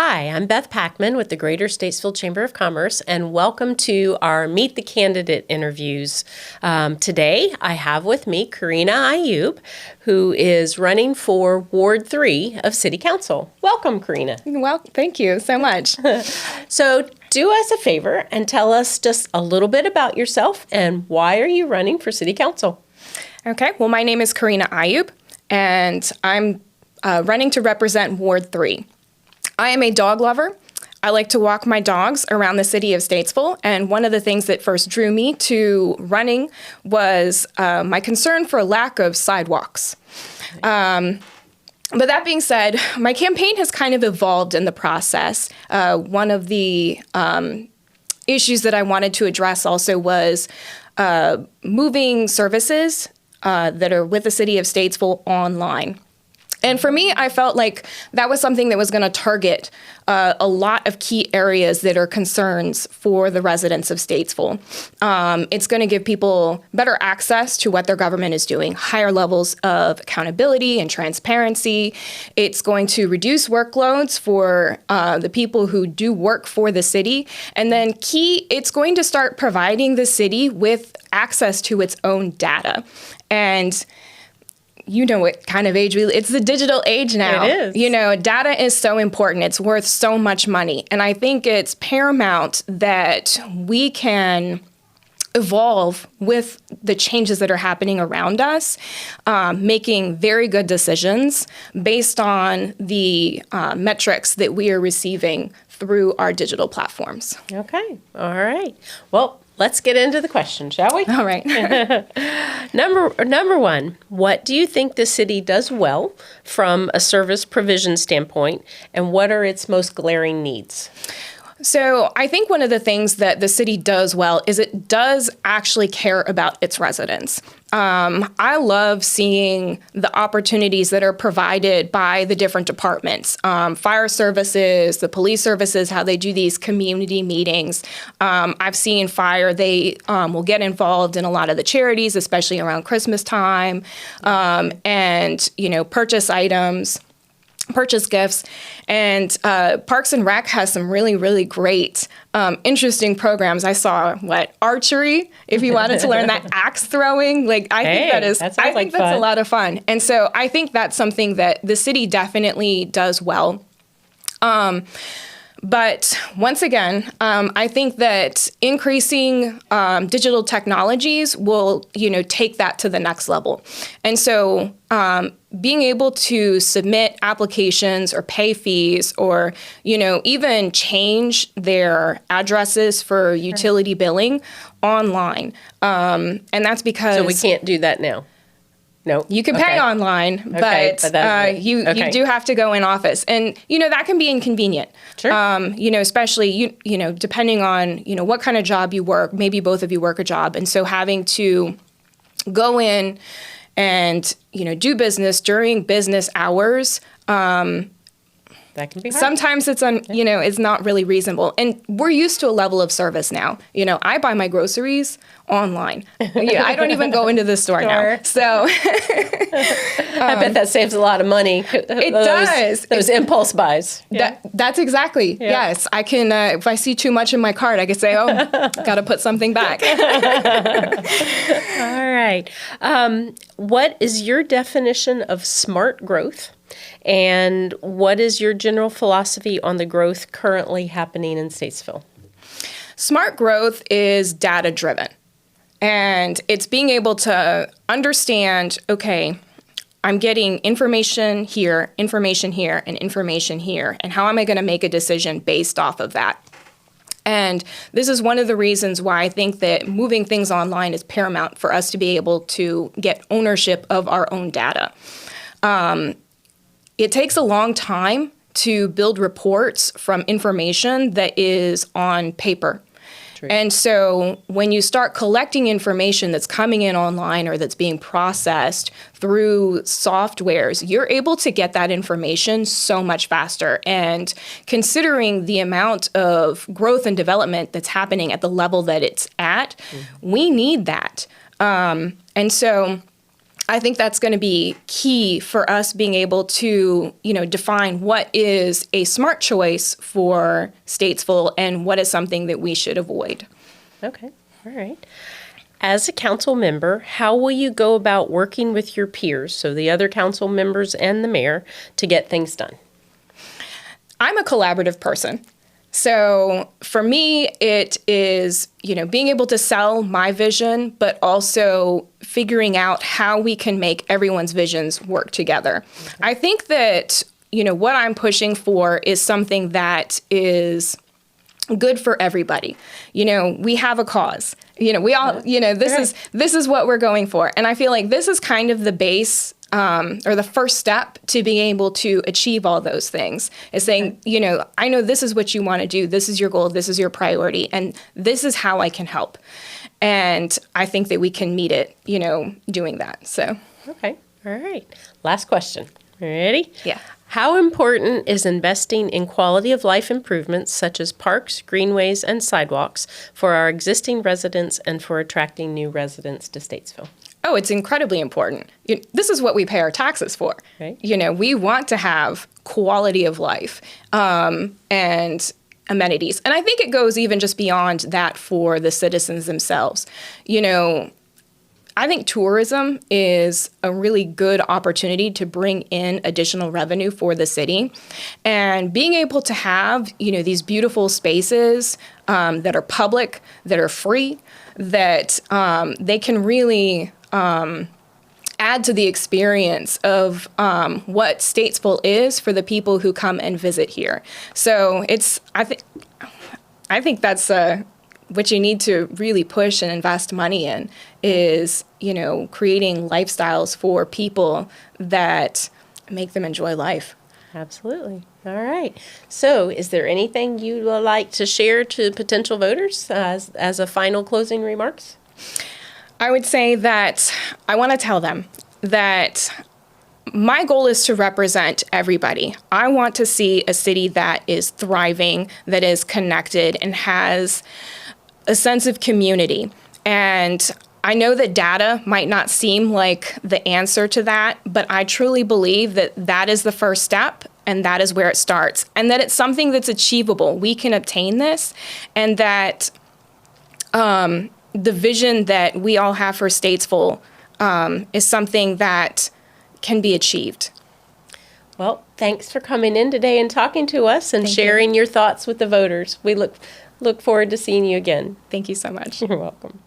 Hi, I'm Beth Packman with the Greater Statesville Chamber of Commerce, and welcome to our Meet the Candidate interviews. Today, I have with me Corina Iyoob, who is running for Ward 3 of City Council. Welcome, Corina. Well, thank you so much. So, do us a favor and tell us just a little bit about yourself and why are you running for City Council? Okay, well, my name is Corina Iyoob, and I'm running to represent Ward 3. I am a dog lover. I like to walk my dogs around the city of Statesville, and one of the things that first drew me to running was my concern for lack of sidewalks. But that being said, my campaign has kind of evolved in the process. One of the issues that I wanted to address also was moving services that are with the city of Statesville online. And for me, I felt like that was something that was going to target a lot of key areas that are concerns for the residents of Statesville. It's going to give people better access to what their government is doing, higher levels of accountability and transparency. It's going to reduce workloads for the people who do work for the city. And then it's going to start providing the city with access to its own data. And you know what kind of age it's the digital age now. It is. You know, data is so important. It's worth so much money. And I think it's paramount that we can evolve with the changes that are happening around us, making very good decisions based on the metrics that we are receiving through our digital platforms. Okay. All right. Well, let's get into the question, shall we? All right. Number one, what do you think the city does well from a service provision standpoint, and what are its most glaring needs? So I think one of the things that the city does well is it does actually care about its residents. I love seeing the opportunities that are provided by the different departments, fire services, the police services, how they do these community meetings. I've seen fire, they will get involved in a lot of the charities, especially around Christmas time, and, purchase items. Purchase gifts, and Parks and Rec has some really, really great, interesting programs. I saw archery. If you wanted to learn that, axe throwing, think that's a lot of fun. And so I think that's something that the city definitely does well. But once again, I think that increasing digital technologies will, take that to the next level. And so being able to submit applications or pay fees or, even change their addresses for utility billing online. And that's because... So we can't do that now? No. You can pay online, but you do have to go in office. And, that can be inconvenient. Sure. Especially, depending on, what kind of job you work. Maybe both of you work a job. And so having to go in and, do business during business hours, that can be hard. Sometimes it's not really reasonable. And we're used to a level of service now. I buy my groceries online. I don't even go into the store now. So I bet that saves a lot of money. It does. Those impulse buys. Yeah. That's exactly. Yeah. Yes. I can, if I see too much in my cart, I can say, got to put something back. All right. What is your definition of smart growth? And what is your general philosophy on the growth currently happening in Statesville? Smart growth is data-driven. And it's being able to understand, okay, I'm getting information here, and information here. And how am I going to make a decision based off of that? And this is one of the reasons why I think that moving things online is paramount for us to be able to get ownership of our own data. It takes a long time to build reports from information that is on paper. True. And so when you start collecting information that's coming in online or that's being processed through softwares, you're able to get that information so much faster. And considering the amount of growth and development that's happening at the level that it's at, we need that. And so I think that's going to be key for us being able to, define what is a smart choice for Statesville and what is something that we should avoid. Okay, all right. As a council member, how will you go about working with your peers, so the other council members and the mayor, to get things done? I'm a collaborative person. So for me, it is, being able to sell my vision, but also figuring out how we can make everyone's visions work together. Okay. I think that, what I'm pushing for is something that is good for everybody. We have a cause. We all, this is what we're going for. And I feel like this is kind of the base or the first step to being able to achieve all those things is saying, I know this is what you want to do. This is your goal. This is your priority. And this is how I can help. And I think that we can meet it, doing that. So. Okay. All right. Last question. Ready? Yeah. How important is investing in quality of life improvements such as parks, greenways, and sidewalks for our existing residents and for attracting new residents to Statesville? Oh, it's incredibly important. This is what we pay our taxes for. Right. We want to have quality of life and amenities. And I think it goes even just beyond that for the citizens themselves. I think tourism is a really good opportunity to bring in additional revenue for the city. And being able to have, these beautiful spaces that are public, that are free, that they can really add to the experience of what Statesville is for the people who come and visit here. So I think that's what you need to really push and invest money in is, creating lifestyles for people that make them enjoy life. Absolutely. All right. So is there anything you would like to share to potential voters as a final closing remarks? I would say that I want to tell them that my goal is to represent everybody. I want to see a city that is thriving, that is connected, and has a sense of community. And I know that data might not seem like the answer to that, but I truly believe that that is the first step and that is where it starts. And that it's something that's achievable. We can obtain this, and that the vision that we all have for Statesville is something that can be achieved. Well, thanks for coming in today and talking to us and sharing your thoughts with the voters. We look forward to seeing you again. Thank you so much. You're welcome.